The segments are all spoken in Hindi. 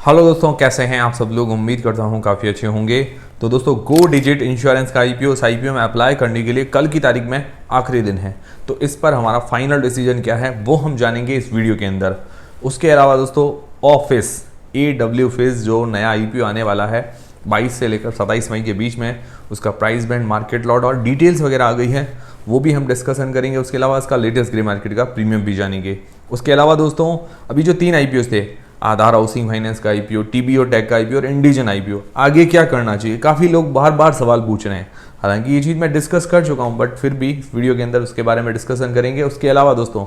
हेलो दोस्तों, कैसे हैं आप सब लोग। उम्मीद करता हूं काफ़ी अच्छे होंगे। तो दोस्तों, गो डिजिट इंश्योरेंस का आईपीओ में अप्लाई करने के लिए कल की तारीख में आखिरी दिन है। तो इस पर हमारा फाइनल डिसीजन क्या है वो हम जानेंगे इस वीडियो के अंदर। उसके अलावा दोस्तों, ऑफिस AW फेस जो नया आईपीओ आने वाला है 22 से लेकर 27 मई के बीच में, उसका प्राइस बैंड, मार्केट लॉट और डिटेल्स वगैरह आ गई है, वो भी हम डिस्कशन करेंगे। उसके अलावा इसका लेटेस्ट ग्रे मार्केट का प्रीमियम भी जानेंगे। उसके अलावा दोस्तों, अभी जो 3 आईपीओ थे, आधार हाउसिंग फाइनेंस का आईपीओ, TBO टेक का आईपीओ और इंडिजन आईपीओ, आगे क्या करना चाहिए, काफ़ी लोग बार बार सवाल पूछ रहे हैं। हालांकि ये चीज़ मैं डिस्कस कर चुका हूँ, बट फिर भी वीडियो के अंदर उसके बारे में डिस्कशन करेंगे। उसके अलावा दोस्तों,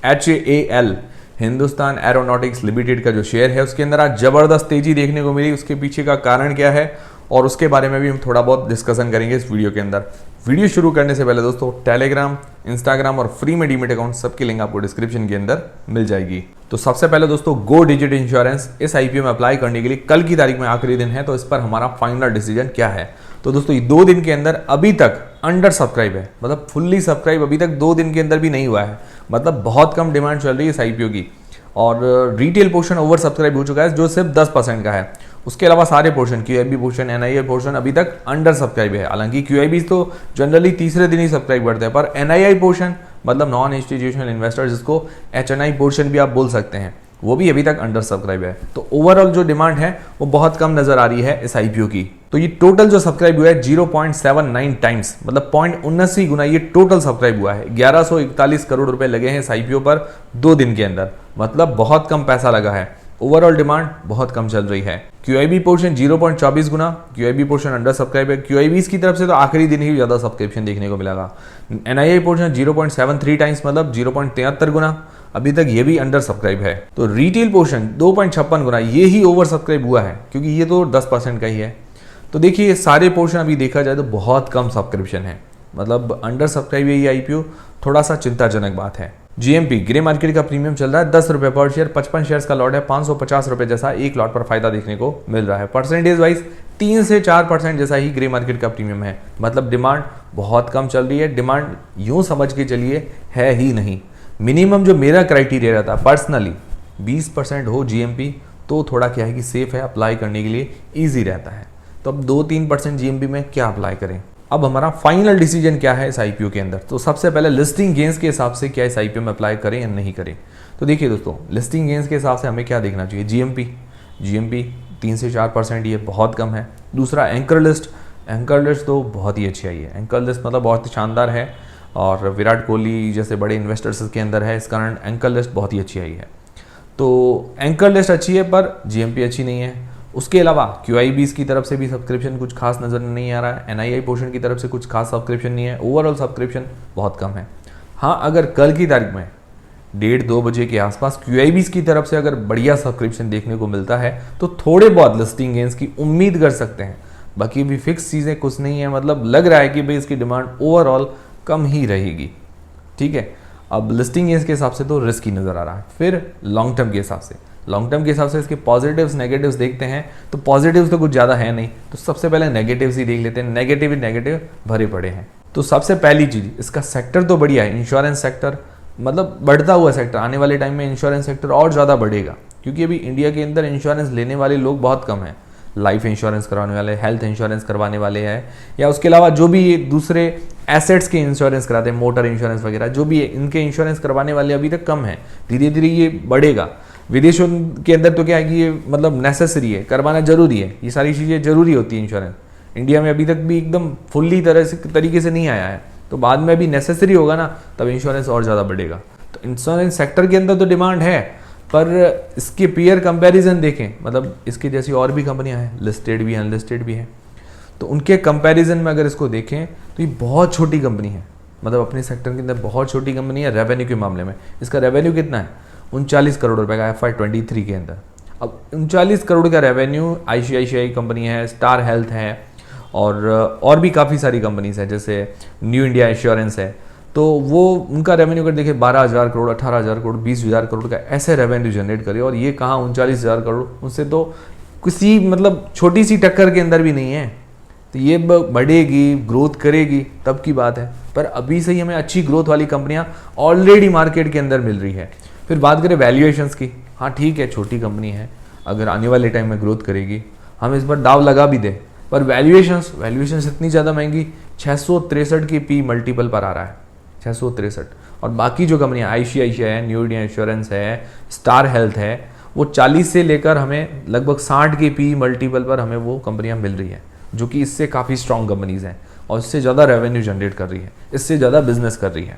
HAL हिंदुस्तान एरोनॉटिक्स लिमिटेड का जो शेयर है उसके अंदर आज जबरदस्त तेजी देखने को मिली। उसके पीछे का कारण क्या है और उसके बारे में भी हम थोड़ा बहुत डिस्कशन करेंगे इस वीडियो के अंदर। वीडियो शुरू करने से पहले दोस्तों, टेलीग्राम, इंस्टाग्राम और फ्री में डीमेट अकाउंट सबकी लिंक आपको डिस्क्रिप्शन के अंदर मिल जाएगी। तो सबसे पहले दोस्तों, गो डिजिट इंश्योरेंस इस आईपीओ में अप्लाई करने के लिए कल की तारीख में आखिरी दिन है। तो इस पर हमारा फाइनल डिसीजन क्या है। तो दोस्तों, ये 2 दिन के अंदर अभी तक अंडर सब्सक्राइब है, मतलब फुल्ली सब्सक्राइब अभी तक 2 दिन के अंदर भी नहीं हुआ है। मतलब बहुत कम डिमांड चल रही है इस आईपीओ की। और रिटेल पोर्शन ओवर सब्सक्राइब हो चुका है जो सिर्फ 10% का है। उसके अलावा सारे portion, QIB portion, NII portion अभी तक अंडर सब्सक्राइब है। हालांकि QIB तो जनरली तीसरे दिन ही सब्सक्राइब करते हैं, पर NII पोर्शन मतलब नॉन इंस्टीट्यूशनल इन्वेस्टर, जिसको HNI पोर्शन भी आप बोल सकते हैं, वो भी अभी तक अंडर सब्सक्राइब है। तो ओवरऑल जो डिमांड है वो बहुत कम नजर आ रही है इस आईपीओ की। तो ये टोटल जो सब्सक्राइब हुआ है 0.79 टाइम्स, मतलब 0.79 गुना ये टोटल सब्सक्राइब हुआ है। 1141 करोड़ रुपए लगे हैं इस आईपीओ पर 2 दिन के अंदर, मतलब बहुत कम पैसा लगा है। ओवरऑल डिमांड बहुत कम चल रही है। QIB पोर्शन 0.24 गुना, QIB पोर्शन अंडर सब्सक्राइब है। QIBs की तरफ से तो आखिरी दिन ही ज्यादा सब्सक्रिप्शन देखने को मिलेगा। NII पोर्शन 0.73 टाइम्स, मतलब 0.73 गुना, अभी तक ये भी अंडर सब्सक्राइब है। तो रिटेल पोर्शन 2.56 गुना, ये ही ओवर सब्सक्राइब हुआ है, क्योंकि ये तो 10% का ही है। तो देखिए, सारे पोर्शन अभी देखा जाए तो बहुत कम सब्सक्रिप्शन है, मतलब अंडर सब्सक्राइब है ये आईपीओ, थोड़ा सा चिंताजनक बात है। GMP ग्रे मार्केट का प्रीमियम चल रहा है 10 रुपये पर शेयर, 55 शेयर्स का लॉट है, 550 रुपये जैसा एक लॉट पर फायदा देखने को मिल रहा है। परसेंटेज वाइज 3 से 4% जैसा ही ग्रे मार्केट का प्रीमियम है। मतलब डिमांड बहुत कम चल रही है। डिमांड यूं समझ के चलिए है ही नहीं। मिनिमम जो मेरा क्राइटेरिया रहता है पर्सनली, 20% हो GMP तो थोड़ा क्या है कि सेफ है, अप्लाई करने के लिए ईजी रहता है। तो अब 2-3% GMP में क्या अप्लाई करें। अब हमारा फाइनल डिसीजन क्या है इस आईपीओ के अंदर। तो सबसे पहले लिस्टिंग गेन्स के हिसाब से क्या इस आईपीओ में अप्लाई करें या नहीं करें। तो देखिए दोस्तों, लिस्टिंग गेन्स के हिसाब से हमें क्या देखना चाहिए। GMP 3 से 4%, ये बहुत कम है। दूसरा एंकर लिस्ट तो बहुत ही अच्छी आई है। एंकर लिस्ट मतलब बहुत ही शानदार है और विराट कोहली जैसे बड़े इन्वेस्टर्स के अंदर है, इस कारण एंकर लिस्ट बहुत ही अच्छी आई है। तो एंकर लिस्ट अच्छी है पर GMP अच्छी नहीं है। उसके अलावा QIBs की तरफ से भी सब्सक्रिप्शन कुछ खास नज़र नहीं आ रहा है। NII पोर्शन की तरफ से कुछ खास सब्सक्रिप्शन नहीं है। ओवरऑल सब्सक्रिप्शन बहुत कम है। हाँ, अगर कल की तारीख में 1:30-2 बजे के आसपास QIBs की तरफ से अगर बढ़िया सब्सक्रिप्शन देखने को मिलता है तो थोड़े बहुत लिस्टिंग गेन्स की उम्मीद कर सकते हैं। बाकी भी फिक्स चीज़ें कुछ नहीं है। मतलब लग रहा है कि भाई इसकी डिमांड ओवरऑल कम ही रहेगी। ठीक है, अब लिस्टिंग गेन्स के हिसाब से तो रिस्की नज़र आ रहा है। फिर लॉन्ग टर्म के हिसाब से इसके पॉजिटिव्स नेगेटिव्स देखते हैं। तो पॉजिटिव्स तो कुछ ज़्यादा है नहीं, तो सबसे पहले नेगेटिव्स ही देख लेते हैं। नेगेटिव भरे पड़े हैं। तो सबसे पहली चीज़, इसका सेक्टर तो बढ़िया है, इंश्योरेंस सेक्टर, मतलब बढ़ता हुआ सेक्टर। आने वाले टाइम में इंश्योरेंस सेक्टर और ज़्यादा बढ़ेगा, क्योंकि अभी इंडिया के अंदर इंश्योरेंस लेने वाले लोग बहुत कम हैं। लाइफ इंश्योरेंस करवाने वाले, हेल्थ इंश्योरेंस करवाने वाले हैं, या उसके अलावा जो भी ये दूसरे एसेट्स के इंश्योरेंस कराते हैं, मोटर इंश्योरेंस वगैरह जो भी है, इनके इंश्योरेंस करवाने वाले अभी तक कम है। धीरे धीरे ये बढ़ेगा। विदेशों के अंदर तो क्या है कि ये मतलब नेसेसरी है, करवाना जरूरी है। ये सारी चीज़ें जरूरी होती है इंश्योरेंस। इंडिया में अभी तक भी एकदम फुल्ली तरीके से नहीं आया है। तो बाद में अभी नेसेसरी होगा ना, तब इंश्योरेंस और ज़्यादा बढ़ेगा। तो इंश्योरेंस सेक्टर के अंदर तो डिमांड है, पर इसके पीयर कंपैरिजन देखें, मतलब इसकी जैसी और भी कंपनियां हैं, लिस्टेड भी हैं, अनलिस्टेड भी हैं, तो उनके कंपैरिजन में अगर इसको देखें तो ये बहुत छोटी कंपनी है। मतलब अपने सेक्टर के अंदर बहुत छोटी कंपनी है। रेवेन्यू के मामले में इसका रेवेन्यू कितना है, 39 करोड़ रुपए का FY23 के अंदर। अब 39 करोड़ का रेवेन्यू ICICI कंपनी है, स्टार हेल्थ है, और भी काफ़ी सारी कंपनीज है, जैसे न्यू इंडिया इंश्योरेंस है। तो वो उनका रेवेन्यू अगर देखें 12,000 करोड़, 18,000 करोड़, 20,000 करोड़ का ऐसे रेवेन्यू जनरेट करे, और ये कहाँ 39,000 करोड़, उनसे तो किसी मतलब छोटी सी टक्कर के अंदर भी नहीं है। तो ये बढ़ेगी, ग्रोथ करेगी तब की बात है। पर अभी से ही हमें अच्छी ग्रोथ वाली कंपनियां ऑलरेडी मार्केट के अंदर मिल रही है। फिर बात करें वैल्यूएशंस की, हाँ ठीक है, छोटी कंपनी है, अगर आने वाले टाइम में ग्रोथ करेगी, हम इस पर दाव लगा भी दें, पर वैल्यूएशंस इतनी ज़्यादा महंगी, 663 की पी मल्टीपल पर आ रहा है, 663। और बाकी जो कंपनियाँ आईसीआईसीआई है, न्यू इंडिया इंश्योरेंस है, स्टार हेल्थ है, वो 40 से लेकर हमें लगभग 60 की पी मल्टीपल पर हमें वो कंपनियाँ मिल रही हैं, जो कि इससे काफ़ी स्ट्रॉन्ग कंपनीज़ हैं और इससे ज़्यादा रेवेन्यू जनरेट कर रही है, इससे ज़्यादा बिजनेस कर रही है।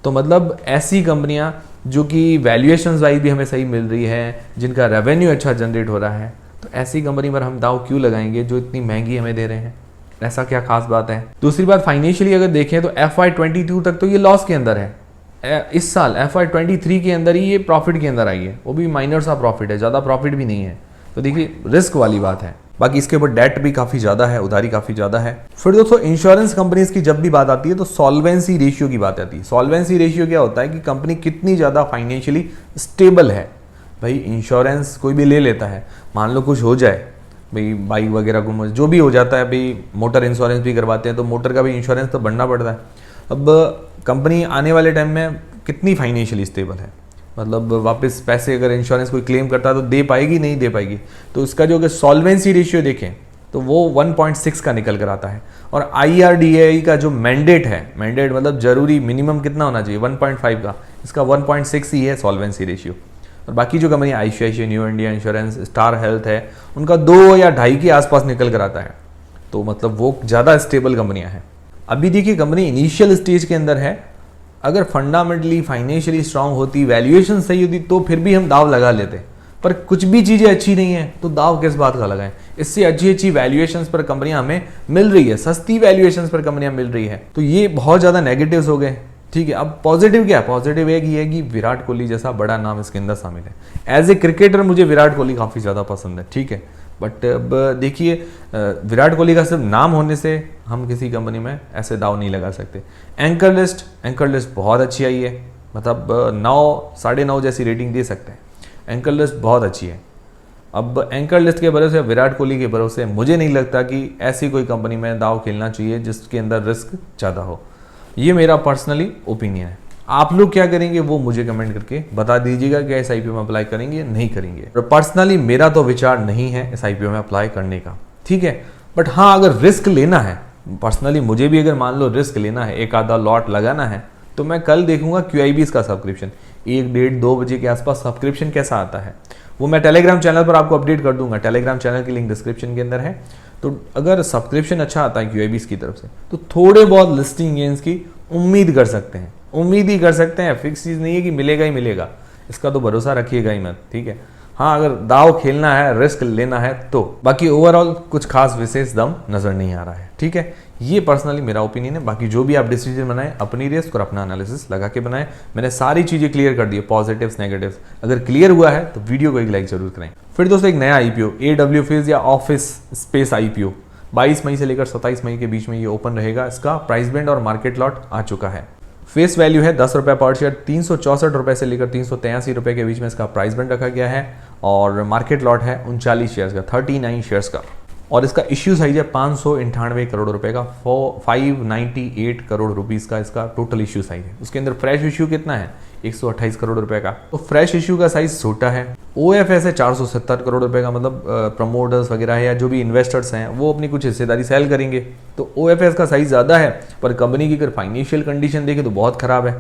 तो मतलब ऐसी कंपनियां जो कि वैल्यूएशंस वाइज भी हमें सही मिल रही है, जिनका रेवेन्यू अच्छा जनरेट हो रहा है, तो ऐसी कंपनी पर हम दाव क्यों लगाएंगे जो इतनी महंगी हमें दे रहे हैं? ऐसा क्या खास बात है? दूसरी बात, फाइनेंशियली अगर देखें तो FY22 तक तो ये लॉस के अंदर है। इस साल FY23 के अंदर ही ये प्रॉफिट के अंदर आई है, वो भी माइनर सा प्रॉफिट है, ज़्यादा प्रॉफिट भी नहीं है। तो देखिए रिस्क वाली बात है। बाकी इसके ऊपर डेट भी काफ़ी ज़्यादा है, उधारी काफ़ी ज़्यादा है। फिर दोस्तों इंश्योरेंस कंपनीज की जब भी बात आती है तो सॉल्वेंसी रेशियो की बात आती है। सॉल्वेंसी रेशियो क्या होता है कि कंपनी कितनी ज़्यादा फाइनेंशियली स्टेबल है। भाई इंश्योरेंस कोई भी ले लेता है, मान लो कुछ हो जाए, भाई बाइक वगैरह गुम जो भी हो जाता है, भाई मोटर इंश्योरेंस भी करवाते हैं तो मोटर का भी इंश्योरेंस तो बढ़ना पड़ता है। अब कंपनी आने वाले टाइम में कितनी फाइनेंशियली स्टेबल है, मतलब वापस पैसे अगर इंश्योरेंस कोई क्लेम करता है तो दे पाएगी, नहीं दे पाएगी। तो इसका जो अगर सॉल्वेंसी रेशियो देखें तो वो 1.6 का निकल कर आता है। और IRDAI का जो मैंडेट है, मैंडेट मतलब जरूरी मिनिमम कितना होना चाहिए, 1.5 का, इसका 1.6 ही है सॉल्वेंसी रेशियो। और बाकी जो company ICICI, new India insurance, star health है, उनका 2 या 2.5 के आसपास निकल कर आता है। तो मतलब वो ज़्यादा स्टेबल कंपनियां हैं। अभी देखिए कंपनी इनिशियल स्टेज के अंदर है, अगर फंडामेंटली फाइनेंशियली स्ट्रांग होती, वैल्यूएशन सही होती, तो फिर भी हम दाव लगा लेते। पर कुछ भी चीज़ें अच्छी नहीं है तो दाव किस बात का लगाएं? इससे अच्छी वैल्यूएशंस पर कंपनियां हमें मिल रही है, सस्ती वैल्यूएशंस पर कंपनियां मिल रही है। तो ये बहुत ज़्यादा नेगेटिव्स हो गए। ठीक है, अब पॉजिटिव क्या है? पॉजिटिव एक ही है कि विराट कोहली जैसा बड़ा नाम इसके अंदर शामिल है। एज ए क्रिकेटर मुझे विराट कोहली काफ़ी ज़्यादा पसंद है, ठीक है, बट अब देखिए विराट कोहली का सिर्फ नाम होने से हम किसी कंपनी में ऐसे दाव नहीं लगा सकते। एंकर लिस्ट बहुत अच्छी आई है, मतलब 9, 9.5 जैसी रेटिंग दे सकते हैं। एंकर लिस्ट बहुत अच्छी है। अब एंकर लिस्ट के भरोसे, विराट कोहली के भरोसे मुझे नहीं लगता कि ऐसी कोई कंपनी में दाव खेलना चाहिए जिसके अंदर रिस्क ज़्यादा हो। ये मेरा पर्सनली ओपिनियन है। आप लोग क्या करेंगे वो मुझे कमेंट करके बता दीजिएगा कि इस आईपीओ में अप्लाई करेंगे या नहीं करेंगे। पर्सनली मेरा तो विचार नहीं है इस आईपीओ में अप्लाई करने का, ठीक है, बट हाँ अगर रिस्क लेना है, पर्सनली मुझे भी अगर मान लो रिस्क लेना है, एक आधा लॉट लगाना है, तो मैं कल देखूंगा QIBs का सब्सक्रिप्शन 1, 1:30, 2 बजे के आसपास सब्सक्रिप्शन कैसा आता है, वो मैं टेलीग्राम चैनल पर आपको अपडेट कर दूंगा। टेलीग्राम चैनल की लिंक डिस्क्रिप्शन के अंदर है। तो अगर सब्सक्रिप्शन अच्छा आता है QIBs की तरफ से तो थोड़े बहुत लिस्टिंग गेन्स की उम्मीद कर सकते हैं, उम्मीद ही कर सकते हैं। फिक्स चीज़ नहीं है कि मिलेगा ही मिलेगा, इसका तो भरोसा रखिएगा ही मत, ठीक है। हाँ अगर दाव खेलना है, रिस्क लेना है तो, बाकी ओवरऑल कुछ खास विशेष दम नजर नहीं आ रहा है, ठीक है। ये पर्सनली मेरा ओपिनियन है। बाकी जो भी आप डिसीजन बनाएं अपनी रिस्क और अपना एनालिसिस लगा के बनाएं। मैंने सारी चीजें क्लियर कर दी है, पॉजिटिव्स नेगेटिव्स। अगर क्लियर हुआ है तो वीडियो को एक लाइक जरूर करें। फिर दोस्तों एक नया IPO AWFIZ या ऑफिस स्पेस IPO 22 मई से लेकर 27 मई के बीच में ये ओपन रहेगा। इसका प्राइस बैंड और मार्केट लॉट आ चुका है। फेस वैल्यू है 10 रुपये पर शेयर, 364 रुपये से लेकर 383 रुपये के बीच में इसका प्राइस बैंड रखा गया है। और मार्केट लॉट है 39 शेयर्स का, 39 शेयर्स का। और इसका इश्यू साइज है 598 करोड़ रुपए का, 598 करोड़ रुपीस का इसका टोटल इश्यू साइज है। उसके अंदर फ्रेश इश्यू कितना है? 128 करोड़ रुपए का। तो फ्रेश इश्यू का साइज छोटा है। OFS है 470 करोड़ रुपए का, मतलब प्रमोटर्स वगैरह है या जो भी इन्वेस्टर्स हैं वो अपनी कुछ हिस्सेदारी सेल करेंगे। तो OFS का साइज ज़्यादा है, पर कंपनी की अगर फाइनेंशियल कंडीशन देखें तो बहुत खराब है।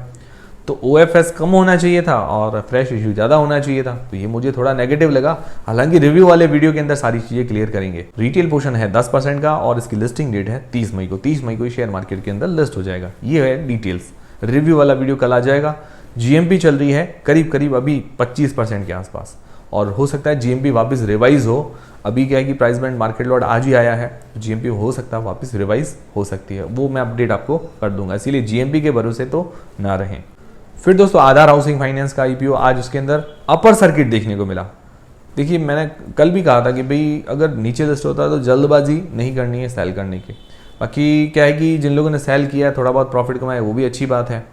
तो OFS कम होना चाहिए था और फ्रेश इश्यू ज़्यादा होना चाहिए था, तो ये मुझे थोड़ा नेगेटिव लगा। हालांकि रिव्यू वाले वीडियो के अंदर सारी चीज़ें क्लियर करेंगे। रिटेल पोर्शन है 10% का और इसकी लिस्टिंग डेट है 30 मई को। 30 मई को शेयर मार्केट के अंदर लिस्ट हो जाएगा। ये है डिटेल्स। रिव्यू वाला वीडियो कल आ जाएगा। GMP चल रही है करीब करीब अभी 25% के आसपास, और हो सकता है GMP वापस रिवाइज हो। अभी क्या है कि प्राइस बैंड मार्केट लॉट आज ही आया है, तो GMP हो सकता है वापस रिवाइज हो सकती है, वो मैं अपडेट आपको कर दूंगा। इसीलिए GMP के भरोसे तो ना रहें। फिर दोस्तों आधार हाउसिंग फाइनेंस का IPO आज उसके अंदर अपर सर्किट देखने को मिला। देखिए मैंने कल भी कहा था कि भाई अगर नीचे लिस्ट होता है तो जल्दबाजी नहीं करनी है सेल करने की। बाकी क्या है कि जिन लोगों ने सेल किया है, थोड़ा बहुत प्रॉफिट कमाया, वो भी अच्छी बात है।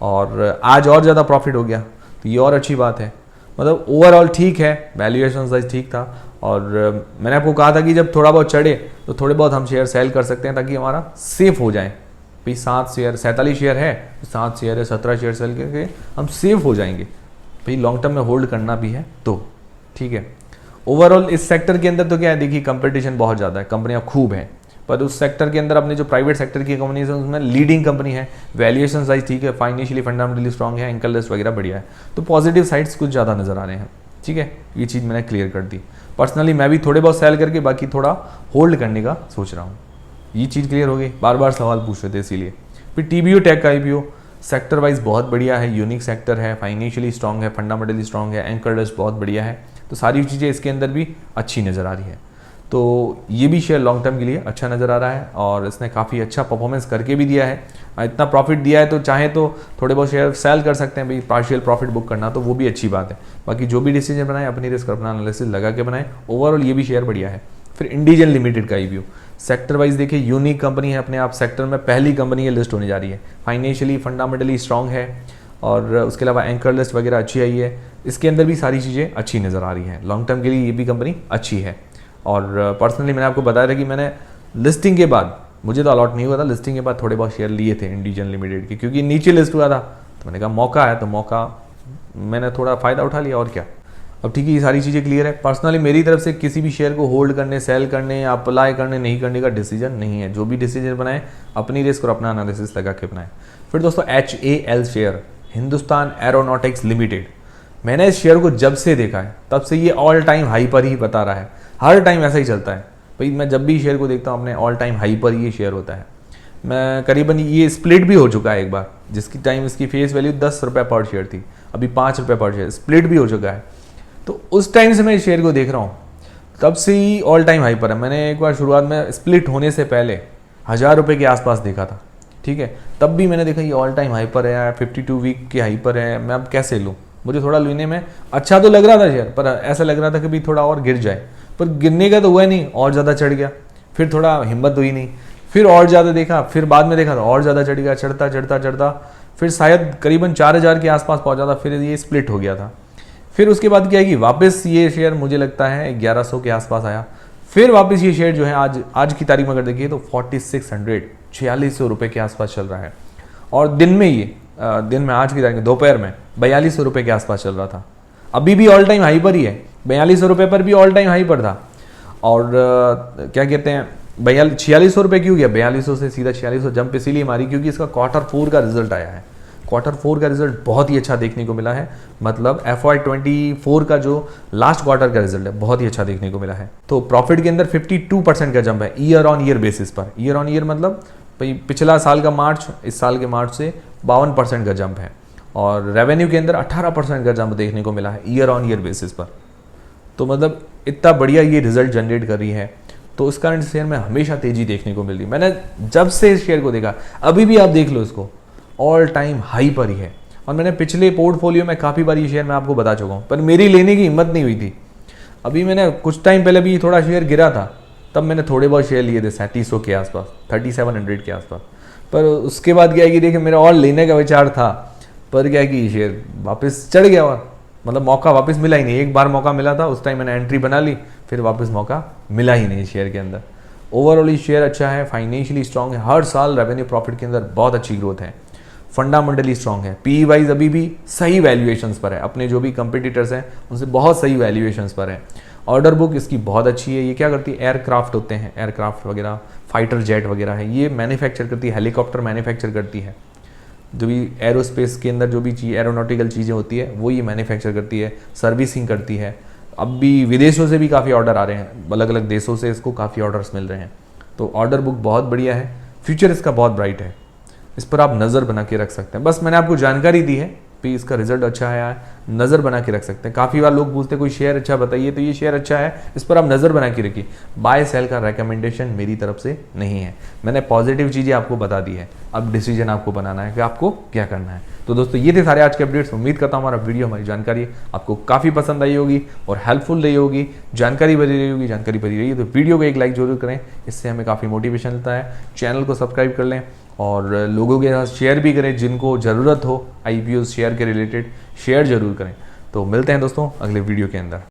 और आज और ज़्यादा प्रॉफिट हो गया तो ये और अच्छी बात है। मतलब ओवरऑल ठीक है, वैल्यूएशन साइज ठीक था। और मैंने आपको कहा था कि जब थोड़ा बहुत चढ़े तो थोड़े बहुत हम शेयर सेल कर सकते हैं ताकि हमारा सेफ हो जाए। भाई 47 शेयर है, 7 शेयर है, 17 शेयर सेल करके हम सेफ हो जाएंगे। भाई लॉन्ग टर्म में होल्ड करना भी है तो ठीक है। ओवरऑल इस सेक्टर के अंदर तो क्या है, देखिए कंपटीशन बहुत ज़्यादा है, कंपनियां खूब हैं, पर उस सेक्टर के अंदर अपने जो प्राइवेट सेक्टर की कंपनीज है उसमें लीडिंग कंपनी है, वैल्यूएशन साइज ठीक है, फाइनेंशियली फंडामेंटली स्ट्रॉन्ग है, एंकल लिस्ट वगैरह बढ़िया है, तो पॉजिटिव साइड्स कुछ ज़्यादा नजर आ रहे हैं। ठीक है, ये चीज़ मैंने क्लियर कर दी। पर्सनली मैं भी थोड़े बहुत सेल करके बाकी थोड़ा होल्ड करने का सोच रहा हूँ। ये चीज़ क्लियर हो गई, बार बार सवाल पूछ रहे थे इसीलिए। फिर टीबीओ टेक का आईपीओ सेक्टर वाइज बहुत बढ़िया है, यूनिक सेक्टर है, फाइनेंशियली स्ट्रॉन्ग है, फंडामेंटली स्ट्रॉन्ग है, एंकर लिस्ट बहुत बढ़िया है, तो सारी चीज़ें इसके अंदर भी अच्छी नज़र आ रही है। तो ये भी शेयर लॉन्ग टर्म के लिए अच्छा नज़र आ रहा है और इसने काफ़ी अच्छा परफॉर्मेंस करके भी दिया है। इतना प्रॉफिट दिया है तो चाहे तो थोड़े बहुत शेयर सेल कर सकते हैं भाई, पार्शियल प्रॉफिट बुक करना, तो वो भी अच्छी बात है। बाकी जो भी डिसीजन बनाए अपनी रिस्क अपना एनालिसिस लगा के बनाए। ओवरऑल ये भी शेयर बढ़िया है। फिर इंडिजन लिमिटेड का आईपीओ सेक्टर वाइज देखिए यूनिक कंपनी है, अपने आप सेक्टर में पहली कंपनी है लिस्ट होने जा रही है, फाइनेंशियली फंडामेंटली स्ट्रॉन्ग है और उसके अलावा एंकर लिस्ट वगैरह अच्छी आई है। इसके अंदर भी सारी चीज़ें अच्छी नज़र आ रही हैं, लॉन्ग टर्म के लिए ये भी कंपनी अच्छी है। और पर्सनली मैंने आपको बताया था कि मैंने लिस्टिंग के बाद, मुझे तो अलॉट नहीं हुआ था, लिस्टिंग के बाद थोड़े बहुत शेयर लिए थे इंडिजन लिमिटेड के, क्योंकि नीचे लिस्ट हुआ था तो मैंने कहा मौका है, तो मौका मैंने थोड़ा फ़ायदा उठा लिया और क्या। अब ठीक है, ये सारी चीज़ें क्लियर है। पर्सनली मेरी तरफ से किसी भी शेयर को होल्ड करने, सेल करने या अप्लाई करने नहीं करने का डिसीजन नहीं है। जो भी डिसीजन बनाए अपनी रिस्क और अपना एनालिसिस लगा के बनाए। फिर दोस्तों HAL share, Hindustan aeronautics limited, मैंने इस शेयर को जब से देखा है तब से ये ऑल टाइम हाई पर ही बता रहा है, हर टाइम ऐसा ही चलता है भाई। मैं जब भी शेयर को देखता हूँ अपने ऑल टाइम हाई पर ये शेयर होता है। मैं करीबन ये स्प्लिट भी हो चुका है एक बार, जिसकी टाइम इसकी फेस वैल्यू 10 रुपये पर शेयर थी, अभी 5 रुपये पर शेयर, स्प्लिट भी हो चुका है। तो उस टाइम से मैं इस शेयर को देख रहा हूँ, तब से ही ऑल टाइम हाई पर है। मैंने एक बार शुरुआत में स्प्लिट होने से पहले 1000 रुपये के आसपास देखा था, ठीक है, तब भी मैंने देखा ये ऑल टाइम हाई पर है, 52 वीक के हाई पर है। मैं अब कैसे लूँ, मुझे थोड़ा लेने में अच्छा तो लग रहा था शेयर, पर ऐसा लग रहा था कि भी थोड़ा और गिर जाए, पर गिरने का तो हुआ नहीं, और ज़्यादा चढ़ गया। फिर थोड़ा हिम्मत हुई नहीं, फिर और ज़्यादा देखा, फिर बाद में देखा तो और ज़्यादा चढ़ गया, चढ़ता चढ़ता चढ़ता फिर शायद करीबन 4000 के आसपास पहुँचा था, फिर ये स्प्लिट हो गया था। फिर उसके बाद क्या है कि वापस ये शेयर मुझे लगता है 1100 के आसपास आया। फिर वापस ये शेयर जो है आज की तारीख में अगर देखिए तो 4600 रुपये के आसपास चल रहा है। और दिन में आज की तारीख में दोपहर में 4200 रुपये के आसपास चल रहा था। अभी भी ऑल टाइम हाई पर ही है, 4200 रुपये पर भी ऑल टाइम हाई पर था। और क्या कहते हैं 4600 रुपये क्यों गया, 4200 से सीधा 4600 जंप इसीलिए मारी क्योंकि इसका Q4 का रिजल्ट आया है। Q4 का रिजल्ट बहुत ही अच्छा देखने को मिला है, मतलब FY24 का जो लास्ट क्वार्टर का रिजल्ट है बहुत ही अच्छा देखने को मिला है। तो प्रॉफिट के अंदर 52% का जंप है ईयर ऑन ईयर बेसिस पर। ईयर ऑन ईयर मतलब पिछला साल का मार्च इस साल के मार्च से 52% का जंप है। और रेवेन्यू के अंदर 18% का जंप देखने को मिला है ईयर ऑन ईयर बेसिस पर। तो मतलब इतना बढ़िया ये रिजल्ट जनरेट कर रही है, तो इस कारण शेयर में हमेशा तेजी देखने को मिल रही है। मैंने जब से इस शेयर को देखा, अभी भी आप देख लो इसको ऑल टाइम हाई पर ही है। और मैंने पिछले पोर्टफोलियो में काफ़ी बार ये शेयर मैं आपको बता चुका हूँ, पर मेरी लेने की हिम्मत नहीं हुई थी। अभी मैंने कुछ टाइम पहले भी थोड़ा शेयर गिरा था, तब मैंने थोड़े बहुत शेयर लिए थे 3700 के आसपास, 3700 के आसपास। पर उसके बाद क्या है कि देखिए मेरा और लेने का विचार था, पर क्या है कि शेयर वापस चढ़ गया और मतलब मौका वापस मिला ही नहीं। एक बार मौका मिला था, उस टाइम मैंने एंट्री बना ली, फिर वापस मौका मिला ही नहीं शेयर के अंदर। ओवरऑल ये शेयर अच्छा है, फाइनेंशियली स्ट्रॉन्ग है, हर साल रेवेन्यू प्रॉफिट के अंदर बहुत अच्छी ग्रोथ है, फंडामेंटली स्ट्रॉन्ग है, पी वाइज अभी भी सही वैल्यूएशंस पर है, अपने जो भी कंपिटिटर्स हैं उनसे बहुत सही वैल्यूएशंस पर है। ऑर्डर बुक इसकी बहुत अच्छी है। ये क्या करती है, एयरक्राफ्ट होते हैं, एयरक्राफ्ट वगैरह, फाइटर जेट वगैरह है, ये मैन्युफैक्चर करती है, हेलीकॉप्टर मैन्युफैक्चर करती है। जो भी एरोस्पेस के अंदर जो भी चीज़ एरोनॉटिकल चीज़ें होती है वो ये मैन्युफैक्चर करती है, सर्विसिंग करती है। अब भी विदेशों से भी काफ़ी ऑर्डर आ रहे हैं, अलग अलग देशों से इसको काफ़ी ऑर्डर्स मिल रहे हैं। तो ऑर्डर बुक बहुत बढ़िया है, फ्यूचर इसका बहुत ब्राइट है, इस पर आप नज़र बना के रख सकते हैं। बस मैंने आपको जानकारी दी है कि इसका रिजल्ट अच्छा आया है, नज़र बना के रख सकते हैं। काफ़ी बार लोग पूछते हैं कोई शेयर अच्छा बताइए, तो ये शेयर अच्छा है, इस पर आप नज़र बना के रखिए। बाय सेल का रेकमेंडेशन मेरी तरफ से नहीं है, मैंने पॉजिटिव चीज़ें आपको बता दी है, अब डिसीजन आपको बनाना है कि आपको क्या करना है। तो दोस्तों ये थे सारे आज के अपडेट्स। उम्मीद करता हूँ हमारा वीडियो, हमारी जानकारी आपको काफ़ी पसंद आई होगी और हेल्पफुल रही होगी, जानकारी भरी रही होगी। जानकारी भरी रही है तो वीडियो को एक लाइक जरूर करें, इससे हमें काफ़ी मोटिवेशन मिलता है। चैनल को सब्सक्राइब कर लें और लोगों के साथ शेयर भी करें, जिनको ज़रूरत हो आईपीओ शेयर के रिलेटेड शेयर जरूर करें। तो मिलते हैं दोस्तों अगले वीडियो के अंदर।